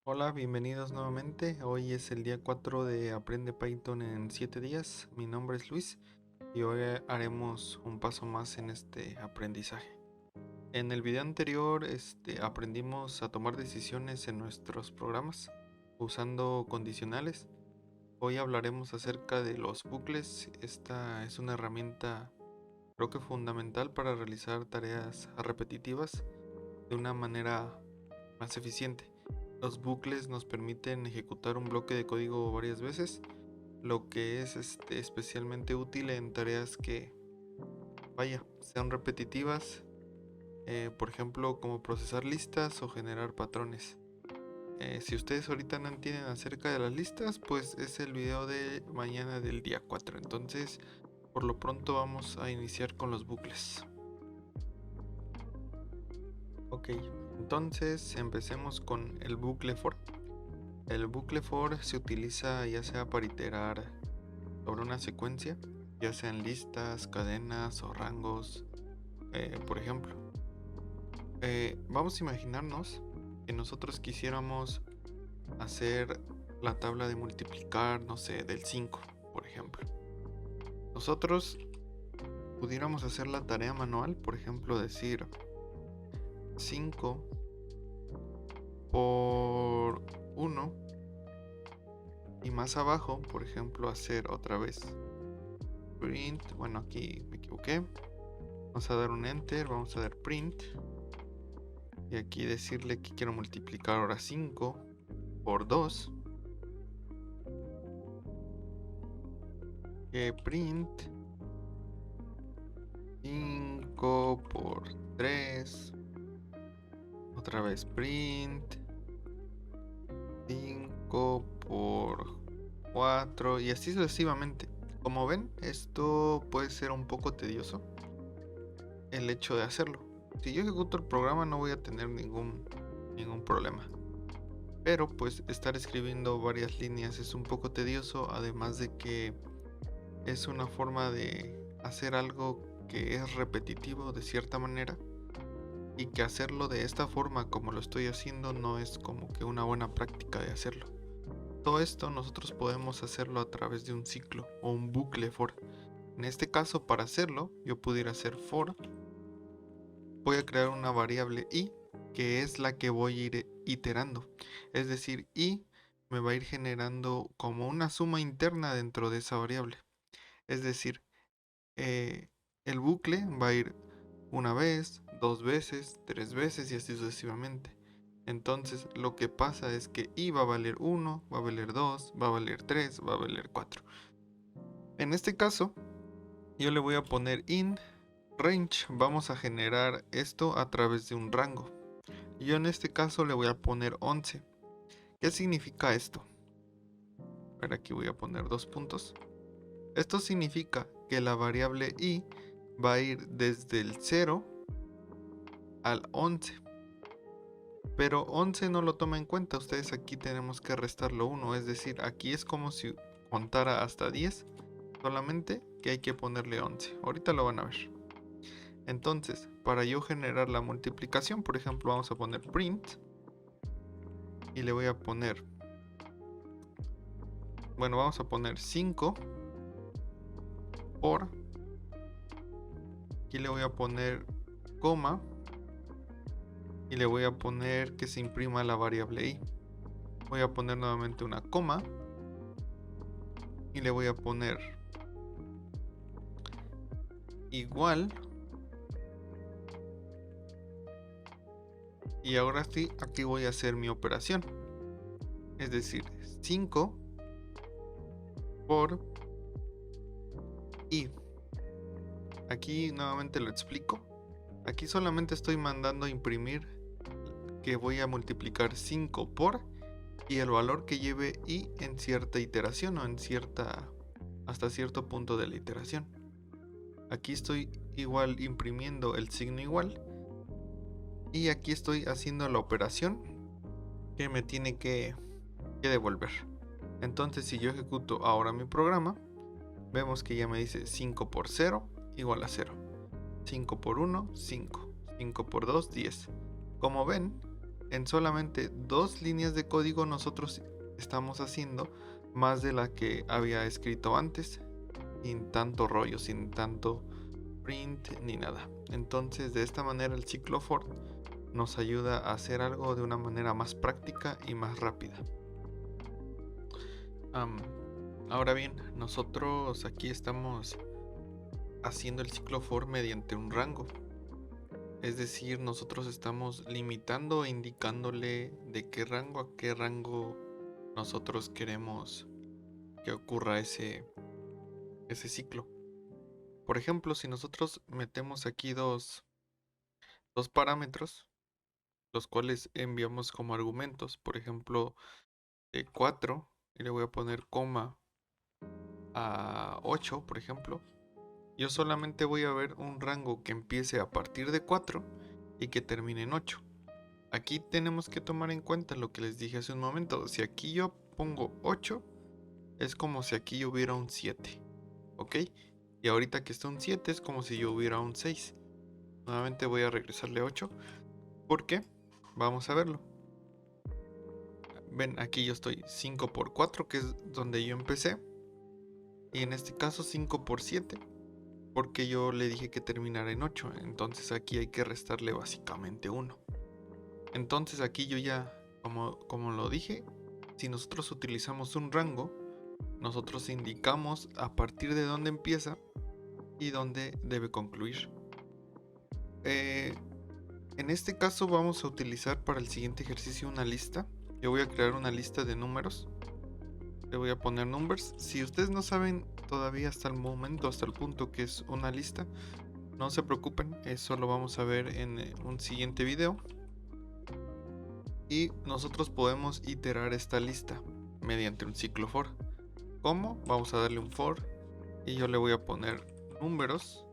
Hola, bienvenidos nuevamente. Hoy es el día 4 de Aprende Python en 7 días. Mi nombre es Luis y hoy haremos un paso más en este aprendizaje. En el video anterior aprendimos a tomar decisiones en nuestros programas usando condicionales. Hoy hablaremos acerca de los bucles. Esta es una herramienta creo que fundamental para realizar tareas repetitivas de una manera más eficiente. Los bucles nos permiten ejecutar un bloque de código varias veces, lo que es especialmente útil en tareas que, sean repetitivas, por ejemplo, como procesar listas o generar patrones. Si ustedes ahorita no entienden acerca de las listas, pues es el video de mañana del día 4. Entonces, por lo pronto vamos a iniciar con los bucles. Ok, entonces empecemos con el bucle for. El bucle for se utiliza ya sea para iterar sobre una secuencia, ya sean listas, cadenas o rangos. Por ejemplo, vamos a imaginarnos que nosotros quisiéramos hacer la tabla de multiplicar, no sé, del 5, por ejemplo. Nosotros pudiéramos hacer la tarea manual, por ejemplo, decir 5 por 1 y más abajo, por ejemplo, hacer otra vez print. Bueno, aquí me equivoqué. Vamos a dar un enter, vamos a dar print y aquí decirle que quiero multiplicar ahora 5 por 2, que print 5 por 3, otra vez print 5 por 4 y así sucesivamente. Como ven, esto puede ser un poco tedioso el hecho de hacerlo. Si yo ejecuto el programa no voy a tener ningún problema. Pero pues estar escribiendo varias líneas es un poco tedioso, además de que es una forma de hacer algo que es repetitivo de cierta manera y que hacerlo de esta forma como lo estoy haciendo no es como que una buena práctica de hacerlo. Todo esto nosotros podemos hacerlo a través de un ciclo o un bucle for. En este caso, para hacerlo, yo pudiera hacer for. Voy a crear una variable i, que es la que voy a ir iterando. Es decir, i me va a ir generando como una suma interna dentro de esa variable. Es decir, el bucle va a ir una vez, dos veces, tres veces y así sucesivamente. Entonces lo que pasa es que i va a valer 1, va a valer 2, va a valer 3, va a valer 4. En este caso, yo le voy a poner in range. Vamos a generar esto a través de un rango. Yo en este caso le voy a poner 11. ¿Qué significa esto? A ver, aquí voy a poner dos puntos. Esto significa que la variable i va a ir desde el 0 al 11. Pero 11 no lo toma en cuenta. Ustedes aquí tenemos que restarlo 1. Es decir, aquí es como si contara hasta 10. Solamente que hay que ponerle 11. Ahorita lo van a ver. Entonces, para yo generar la multiplicación, por ejemplo, vamos a poner print. Y le voy a poner... Bueno, vamos a poner 5 por... Aquí le voy a poner coma. Y le voy a poner que se imprima la variable i. Voy a poner nuevamente una coma. Y le voy a poner igual. Y ahora sí, aquí voy a hacer mi operación. Es decir, 5 por i. Aquí nuevamente lo explico. Aquí solamente estoy mandando a imprimir que voy a multiplicar 5 por y el valor que lleve i en cierta iteración o en hasta cierto punto de la iteración. Aquí estoy igual imprimiendo el signo igual y aquí estoy haciendo la operación que me tiene que devolver. Entonces si yo ejecuto ahora mi programa, vemos que ya me dice 5 por 0 igual a 0. 5 por 1, 5. 5 por 2, 10. Como ven, en solamente 2 líneas de código nosotros estamos haciendo más de la que había escrito antes, sin tanto rollo, sin tanto print ni nada. Entonces, de esta manera el ciclo for nos ayuda a hacer algo de una manera más práctica y más rápida. Ahora bien, nosotros aquí estamos haciendo el ciclo for mediante un rango. Es decir, nosotros estamos limitando e indicándole de qué rango a qué rango nosotros queremos que ocurra ese ciclo. Por ejemplo, si nosotros metemos aquí dos parámetros, los cuales enviamos como argumentos, por ejemplo, de 4, y le voy a poner coma a 8, por ejemplo, yo solamente voy a ver un rango que empiece a partir de 4 y que termine en 8. Aquí tenemos que tomar en cuenta lo que les dije hace un momento. Si aquí yo pongo 8, es como si aquí yo hubiera un 7, ¿ok? Y ahorita que está un 7 es como si yo hubiera un 6. Nuevamente voy a regresarle 8. ¿Por qué? Vamos a verlo. Ven, aquí yo estoy 5 por 4, que es donde yo empecé. Y en este caso 5 por 7, porque yo le dije que terminara en 8. Entonces aquí hay que restarle básicamente 1. Entonces aquí yo ya, como lo dije, si nosotros utilizamos un rango, nosotros indicamos a partir de dónde empieza y dónde debe concluir. En este caso vamos a utilizar para el siguiente ejercicio una lista. Yo voy a crear una lista de números. Le voy a poner numbers. Si ustedes no saben todavía hasta el momento, hasta el punto que es una lista, no se preocupen, eso lo vamos a ver en un siguiente video. Y nosotros podemos iterar esta lista mediante un ciclo for. ¿Cómo? Vamos a darle un for y yo le voy a poner números.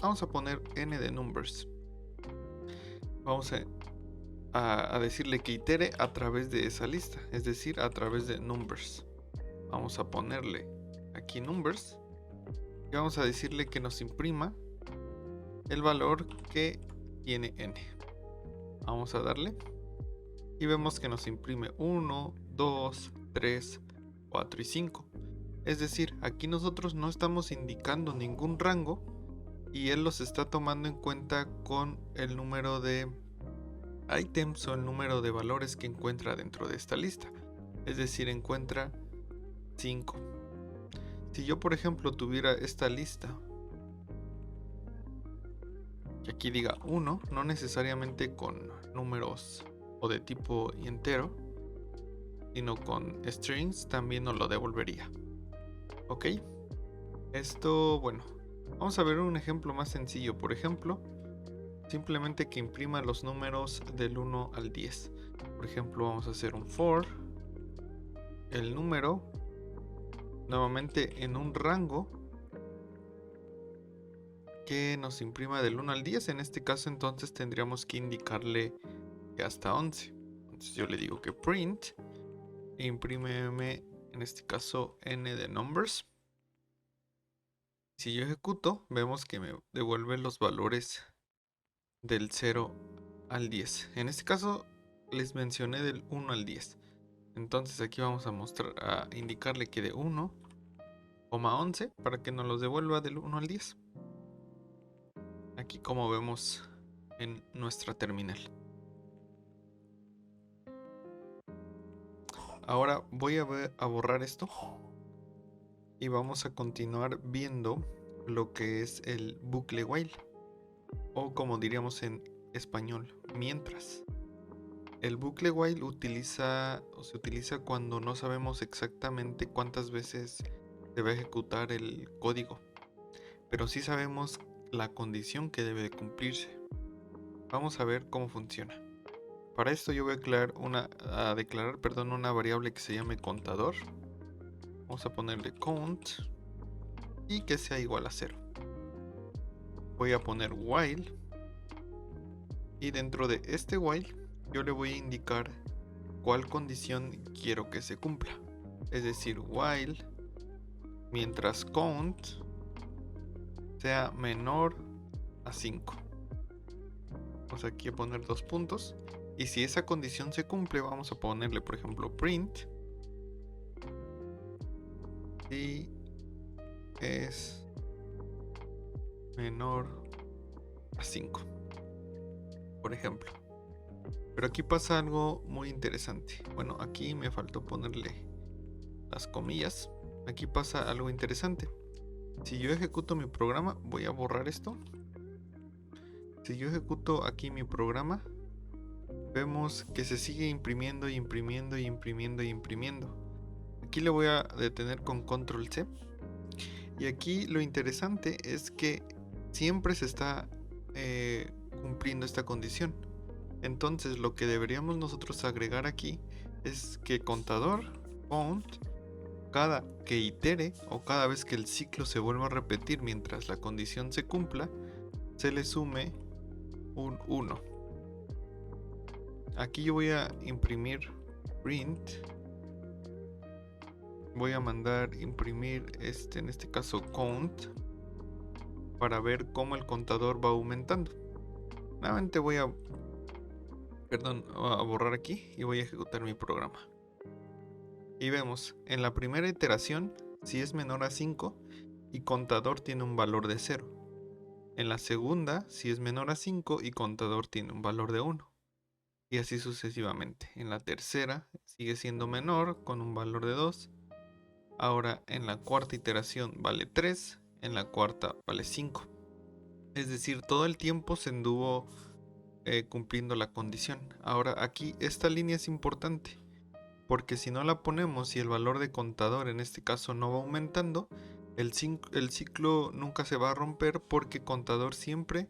Vamos a poner n de numbers. Vamos a decirle que itere a través de esa lista, es decir, a través de numbers. Vamos a ponerle aquí numbers y vamos a decirle que nos imprima el valor que tiene n. Vamos a darle y vemos que nos imprime 1, 2, 3, 4 y 5. Es decir, aquí nosotros no estamos indicando ningún rango y él los está tomando en cuenta con el número de items o el número de valores que encuentra dentro de esta lista. Es decir, encuentra 5. Si yo, por ejemplo, tuviera esta lista que aquí diga 1, no necesariamente con números o de tipo entero, sino con strings, también nos lo devolvería. Ok, esto, bueno, vamos a ver un ejemplo más sencillo. Por ejemplo, simplemente que imprima los números del 1 al 10. Por ejemplo, vamos a hacer un for el número nuevamente en un rango que nos imprima del 1 al 10. En este caso entonces tendríamos que indicarle que hasta 11. Entonces yo le digo que print e imprímeme en este caso n de numbers. Si yo ejecuto, vemos que me devuelve los valores del 0 al 10. En este caso les mencioné del 1 al 10. Entonces aquí vamos a indicarle que de 1, 11 para que nos los devuelva del 1 al 10. Aquí como vemos en nuestra terminal. Ahora voy a borrar esto y vamos a continuar viendo lo que es el bucle while, o como diríamos en español, mientras. El bucle while se utiliza cuando no sabemos exactamente cuántas veces se va a ejecutar el código, pero sí sabemos la condición que debe de cumplirse. Vamos a ver cómo funciona. Para esto yo voy a declarar una variable que se llame contador. Vamos a ponerle count y que sea igual a 0. Voy a poner while y dentro de este while yo le voy a indicar cuál condición quiero que se cumpla. Es decir, while mientras count sea menor a 5. Vamos aquí a poner 2 puntos Y si esa condición se cumple, vamos a ponerle, por ejemplo, print si es menor a 5, por ejemplo. Pero aquí pasa algo muy interesante. Bueno, aquí me faltó ponerle las comillas. Aquí pasa algo interesante. Si yo ejecuto mi programa, voy a borrar esto. Si yo ejecuto aquí mi programa, vemos que se sigue imprimiendo y imprimiendo y imprimiendo y imprimiendo. Aquí le voy a detener con control C. Y aquí lo interesante es que siempre se está cumpliendo esta condición. Entonces lo que deberíamos nosotros agregar aquí es que contador count, cada que itere o cada vez que el ciclo se vuelva a repetir mientras la condición se cumpla, se le sume un 1. Aquí yo voy a imprimir print. Voy a mandar imprimir en este caso count, para ver cómo el contador va aumentando. Nuevamente voy a borrar aquí y voy a ejecutar mi programa. Y vemos, en la primera iteración, si es menor a 5 y contador tiene un valor de 0. En la segunda, si es menor a 5 y contador tiene un valor de 1. Y así sucesivamente. En la tercera, sigue siendo menor con un valor de 2. Ahora en la cuarta iteración vale 3. En la cuarta vale 5. Es decir, todo el tiempo se anduvo cumpliendo la condición. Ahora aquí esta línea es importante, porque si no la ponemos y el valor de contador en este caso no va aumentando, el ciclo nunca se va a romper, porque contador siempre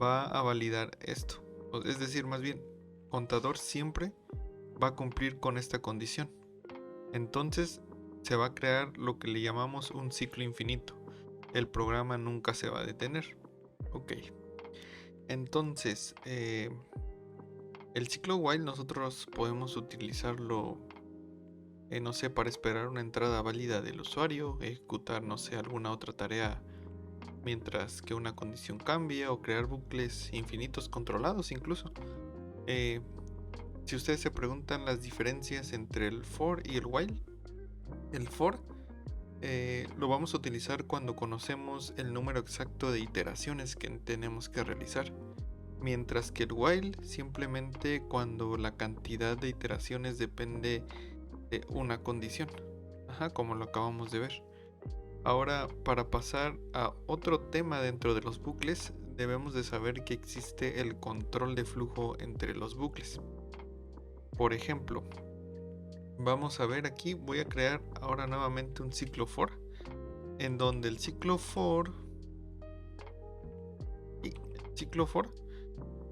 va a validar esto. Es decir, más bien, contador siempre va a cumplir con esta condición. Entonces se va a crear lo que le llamamos un ciclo infinito. El programa nunca se va a detener. Ok. Entonces, el ciclo while nosotros podemos utilizarlo, no sé, para esperar una entrada válida del usuario, ejecutar, no sé, alguna otra tarea mientras que una condición cambia, o crear bucles infinitos controlados incluso. Si ustedes se preguntan las diferencias entre el for y el while, el for lo vamos a utilizar cuando conocemos el número exacto de iteraciones que tenemos que realizar. Mientras que el while simplemente cuando la cantidad de iteraciones depende de una condición. Como lo acabamos de ver. Ahora, para pasar a otro tema dentro de los bucles, debemos de saber que existe el control de flujo entre los bucles. Por ejemplo, vamos a ver aquí, voy a crear ahora nuevamente un ciclo for, en donde el ciclo for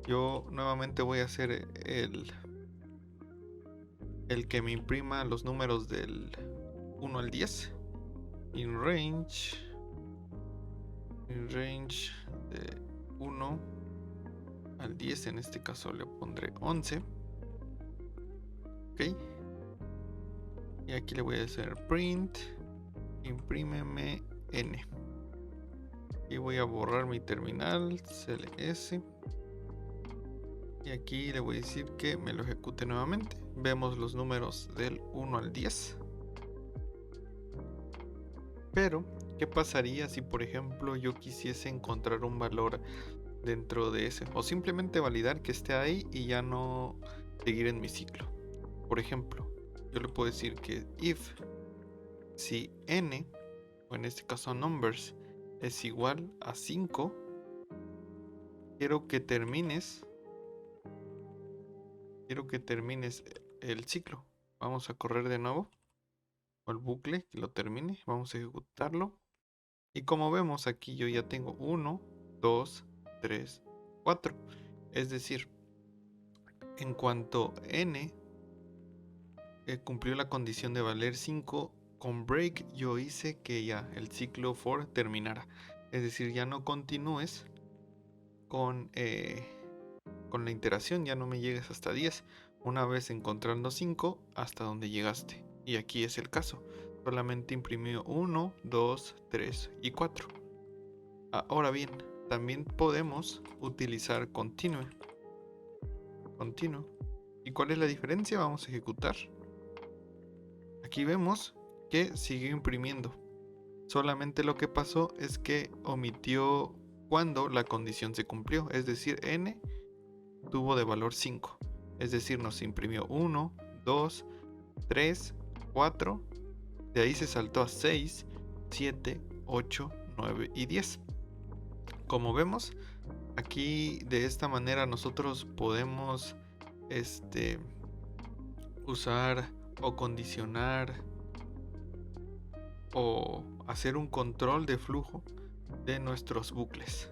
yo nuevamente voy a hacer el que me imprima los números del 1 al 10 in range de 1 al 10. En este caso le pondré 11. Ok, y aquí le voy a hacer print imprímeme n, y voy a borrar mi terminal cls. Y aquí le voy a decir que me lo ejecute nuevamente. Vemos los números del 1 al 10. Pero, ¿qué pasaría si por ejemplo yo quisiese encontrar un valor dentro de ese? O simplemente validar que esté ahí y ya no seguir en mi ciclo. Por ejemplo, yo le puedo decir que if si n, o en este caso numbers, es igual a 5, quiero que termines el ciclo. Vamos a correr de nuevo, o el bucle, que lo termine. Vamos a ejecutarlo. Y como vemos aquí, yo ya tengo 1, 2, 3, 4. Es decir, en cuanto n cumplió la condición de valer 5, con break yo hice que ya el ciclo for terminara. Es decir, ya no continúes con la iteración, ya no me llegues hasta 10. Una vez encontrando 5, hasta donde llegaste. Y aquí es el caso. Solamente imprimió 1, 2, 3 y 4. Ahora bien, también podemos utilizar continue. continuo. ¿Y cuál es la diferencia? Vamos a ejecutar. Aquí vemos que siguió imprimiendo. Solamente lo que pasó es que omitió cuando la condición se cumplió. Es decir, n tuvo de valor 5. Es decir, nos imprimió 1, 2, 3, 4. De ahí se saltó a 6, 7, 8, 9 y 10. Como vemos, aquí de esta manera nosotros podemos usar o condicionar o hacer un control de flujo de nuestros bucles.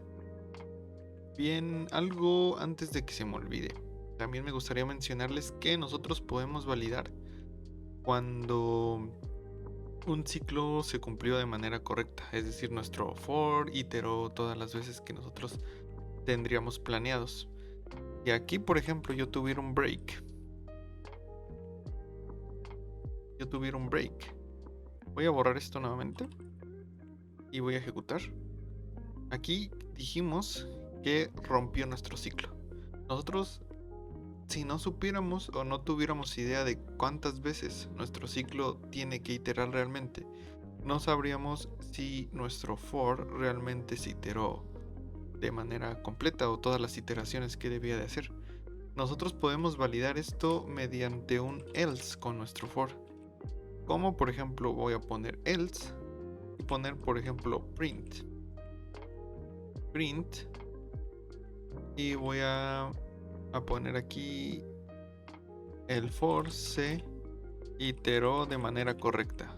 Bien, algo antes de que se me olvide. También me gustaría mencionarles que nosotros podemos validar cuando un ciclo se cumplió de manera correcta. Es decir, nuestro for iteró todas las veces que nosotros tendríamos planeados. Y aquí, por ejemplo, yo tuviera un break. Voy a borrar esto nuevamente y voy a ejecutar. Aquí dijimos que rompió nuestro ciclo. Nosotros, si no supiéramos o no tuviéramos idea de cuántas veces nuestro ciclo tiene que iterar realmente, no sabríamos si nuestro for realmente se iteró de manera completa o todas las iteraciones que debía de hacer. Nosotros podemos validar esto mediante un else con nuestro for. Como por ejemplo voy a poner else y poner por ejemplo print y voy a poner aquí el for se iteró de manera correcta.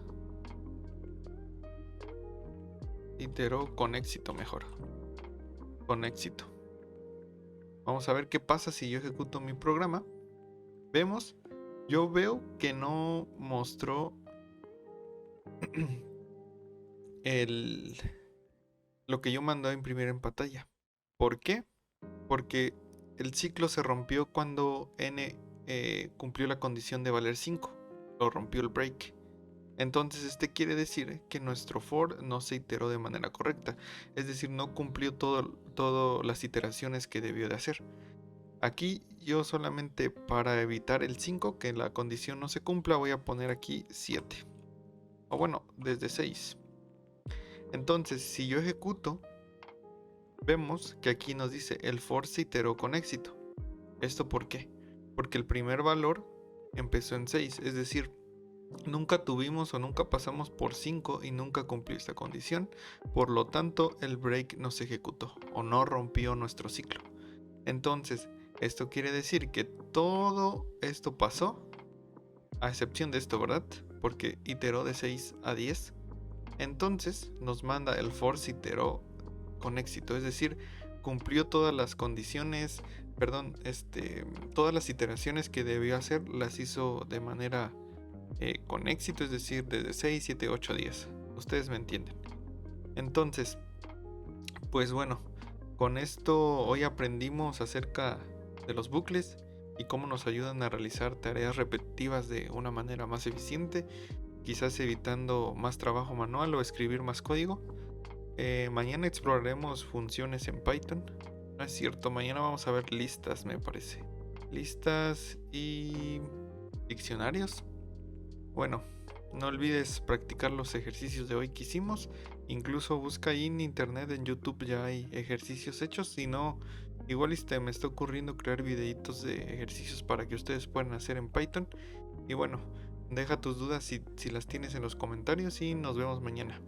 Iteró con éxito, mejor. Con éxito. Vamos a ver qué pasa si yo ejecuto mi programa. Vemos, yo veo que no mostró lo que yo mandé a imprimir en pantalla. ¿Por qué? Porque el ciclo se rompió cuando n cumplió la condición de valer 5. Lo rompió el break. Entonces quiere decir que nuestro for no se iteró de manera correcta. Es decir, no cumplió todas las iteraciones que debió de hacer. Aquí yo solamente para evitar el 5, que la condición no se cumpla, voy a poner aquí 7. O bueno, desde 6. Entonces, si yo ejecuto, vemos que aquí nos dice el for se iteró con éxito. ¿Esto por qué? Porque el primer valor empezó en 6, es decir, nunca tuvimos o nunca pasamos por 5 y nunca cumplió esta condición. Por lo tanto, el break no se ejecutó o no rompió nuestro ciclo. Entonces, esto quiere decir que todo esto pasó, a excepción de esto, ¿verdad? Porque iteró de 6 a 10. Entonces nos manda el for se iteró con éxito, es decir, cumplió todas las condiciones, todas las iteraciones que debió hacer, las hizo de manera con éxito, es decir, desde 6, 7, 8, 10. Ustedes me entienden. Entonces, pues bueno, con esto hoy aprendimos acerca de los bucles y cómo nos ayudan a realizar tareas repetitivas de una manera más eficiente, quizás evitando más trabajo manual o escribir más código. Mañana exploraremos funciones en Python. No es cierto, mañana vamos a ver listas, me parece. Listas y diccionarios. Bueno, no olvides practicar los ejercicios de hoy que hicimos. Incluso busca ahí en internet, en YouTube ya hay ejercicios hechos. Si no, igual me está ocurriendo crear videitos de ejercicios para que ustedes puedan hacer en Python. Y bueno, deja tus dudas si las tienes en los comentarios y nos vemos mañana.